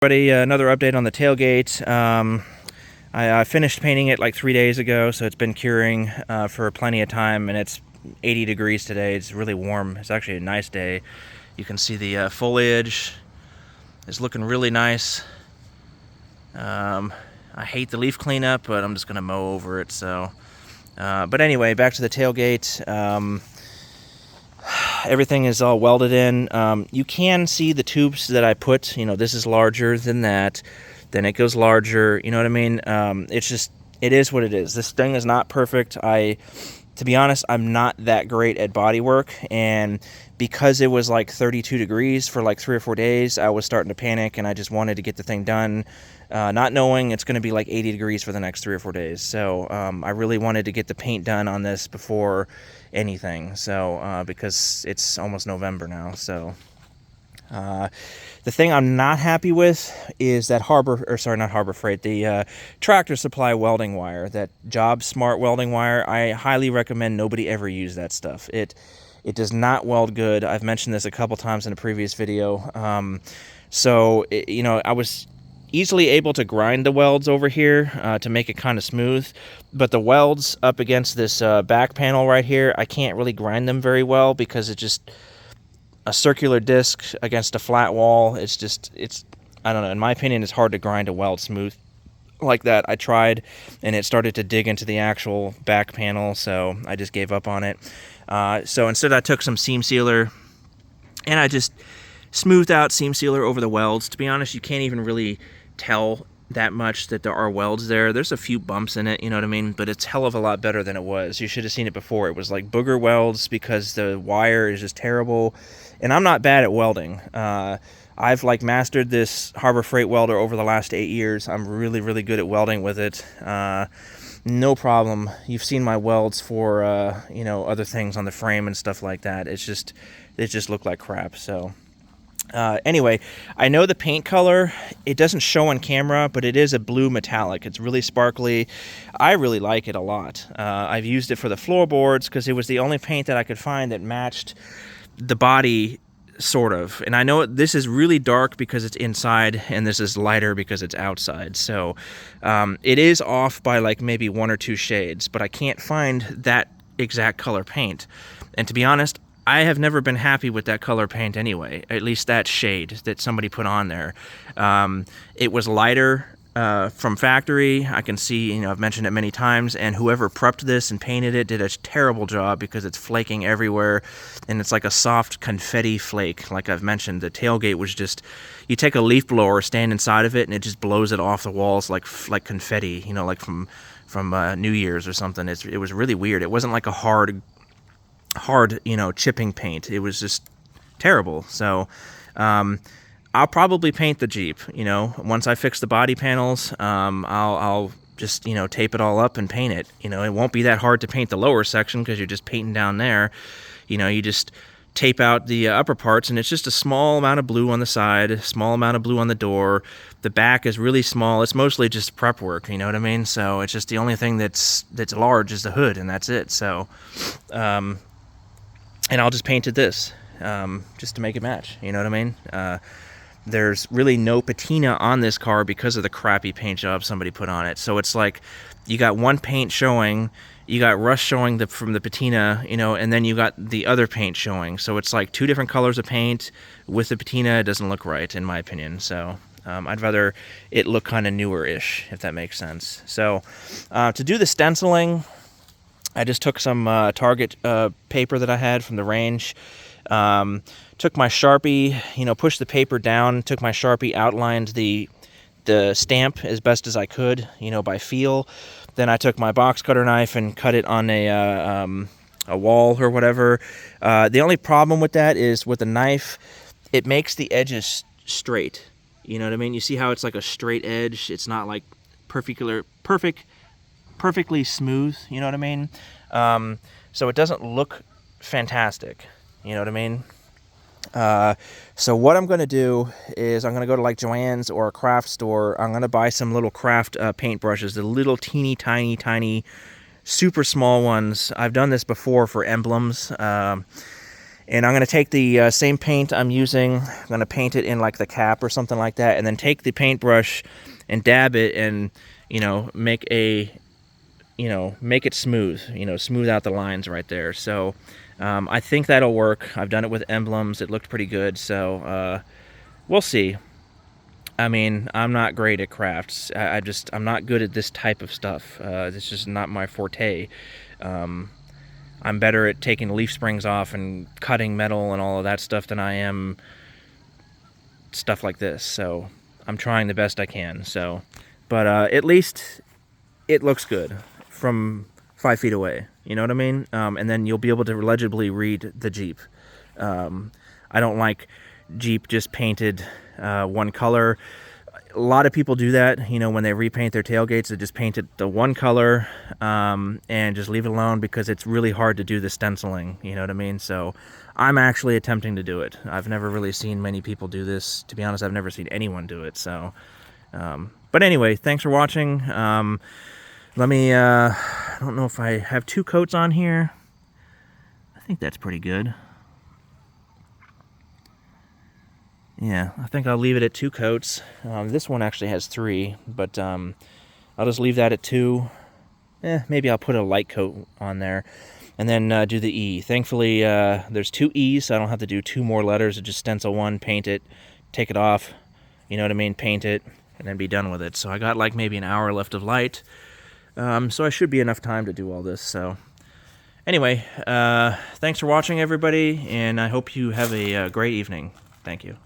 Everybody, another update on the tailgate. I finished painting it like 3 days ago, so it's been curing for plenty of time, and it's 80 degrees today. It's really warm. It's actually a nice day. You can see the foliage is looking really nice. I hate the leaf cleanup, but I'm just gonna mow over it. So, but anyway, back to the tailgate. Everything is all welded in. You can see the tubes that I put. You know, this is larger than that. Then it goes larger. You know what I mean? It's just, it is what it is. This thing is not perfect. To be honest, I'm not that great at body work, and because it was like 32 degrees for like 3 or 4 days, I was starting to panic, and I just wanted to get the thing done, not knowing it's going to be like 80 degrees for the next 3 or 4 days. So I really wanted to get the paint done on this before anything. So because it's almost November now. So the thing I'm not happy with is that the Tractor Supply welding wire, that Job Smart welding wire. I highly recommend nobody ever use that stuff. It does not weld good. I've mentioned this a couple times in a previous video. You know, I was easily able to grind the welds over here to make it kind of smooth, but the welds up against this back panel right here, I can't really grind them very well because it's just a circular disc against a flat wall. It's I don't know, in my opinion, it's hard to grind a weld smooth like that. I tried, and it started to dig into the actual back panel, so I just gave up on it. So instead I took some seam sealer, and I just smoothed out seam sealer over the welds. To be honest, you can't even really tell that much that there are welds there. There's a few bumps in it, you know what I mean? But it's hell of a lot better than it was. You should have seen it before. It was like booger welds because the wire is just terrible. And I'm not bad at welding. I've like mastered this Harbor Freight welder over the last 8 years. I'm really, really good at welding with it. No problem. You've seen my welds for, you know, other things on the frame and stuff like that. It just looked like crap. So anyway, I know the paint color, it doesn't show on camera, but it is a blue metallic. It's really sparkly. I really like it a lot. I've used it for the floorboards because it was the only paint that I could find that matched the body, sort of. And I know this is really dark because it's inside, and this is lighter because it's outside. So it is off by like maybe 1 or 2 shades, but I can't find that exact color paint. And to be honest, I have never been happy with that color paint anyway, at least that shade that somebody put on there. It was lighter from factory. I can see, you know, I've mentioned it many times, and whoever prepped this and painted it did a terrible job because it's flaking everywhere, and it's like a soft confetti flake. Like I've mentioned, the tailgate was just, you take a leaf blower, stand inside of it, and it just blows it off the walls like confetti, you know, like from New Year's or something. It was really weird. It wasn't like a hard, you know, chipping paint. It was just terrible. So I'll probably paint the Jeep, you know, once I fix the body panels. I'll just, you know, tape it all up and paint it. You know, it won't be that hard to paint the lower section because you're just painting down there. You know, you just tape out the upper parts, and it's just a small amount of blue on the side, a small amount of blue on the door. The back is really small. It's mostly just prep work, you know what I mean? So it's just the only thing that's large is the hood, and that's it. So and I'll just painted this just to make it match, you know what I mean? There's really no patina on this car because of the crappy paint job somebody put on it. So it's like you got one paint showing, you got rust showing from the patina, you know, and then you got the other paint showing. So it's like 2 different colors of paint with the patina. It doesn't look right, in my opinion. So I'd rather it look kind of newer-ish, if that makes sense. So to do the stenciling, I just took some Target paper that I had from the range. Took my Sharpie, you know, pushed the paper down, took my Sharpie, outlined the stamp as best as I could, you know, by feel. Then I took my box cutter knife and cut it on a wall or whatever. The only problem with that is with the knife, it makes the edges straight. You know what I mean? You see how it's like a straight edge? It's not like perfectly smooth, you know what I mean? So it doesn't look fantastic, you know what I mean? So what I'm going to do is I'm going to go to like Joann's or a craft store. I'm going to buy some little craft paint brushes, the little teeny tiny super small ones. I've done this before for emblems, And I'm going to take the same paint I'm using, I'm going to paint it in like the cap or something like that, and then take the paintbrush and dab it and, you know, make it smooth, you know, smooth out the lines right there. So I think that'll work. I've done it with emblems. It looked pretty good. So we'll see. I mean, I'm not great at crafts. I'm not good at this type of stuff. It's just not my forte. I'm better at taking leaf springs off and cutting metal and all of that stuff than I am stuff like this. So I'm trying the best I can. So, but at least it looks good from 5 feet away. You know what I mean? And then you'll be able to legibly read the Jeep. I don't like Jeep just painted one color. A lot of people do that, you know, when they repaint their tailgates, they just paint it the one color and just leave it alone because it's really hard to do the stenciling, you know what I mean? So I'm actually attempting to do it. I've never really seen many people do this. To be honest, I've never seen anyone do it. So, but anyway, thanks for watching. Let me, I don't know if I have 2 coats on here. I think that's pretty good. Yeah, I think I'll leave it at 2 coats. This one actually has 3, but I'll just leave that at 2. Maybe I'll put a light coat on there, and then do the E. Thankfully, there's 2 E's, so I don't have to do 2 more letters. I just stencil one, paint it, take it off, you know what I mean, paint it, and then be done with it. So I got like maybe an hour left of light, so I should be enough time to do all this. So anyway, thanks for watching, everybody, and I hope you have a great evening. Thank you.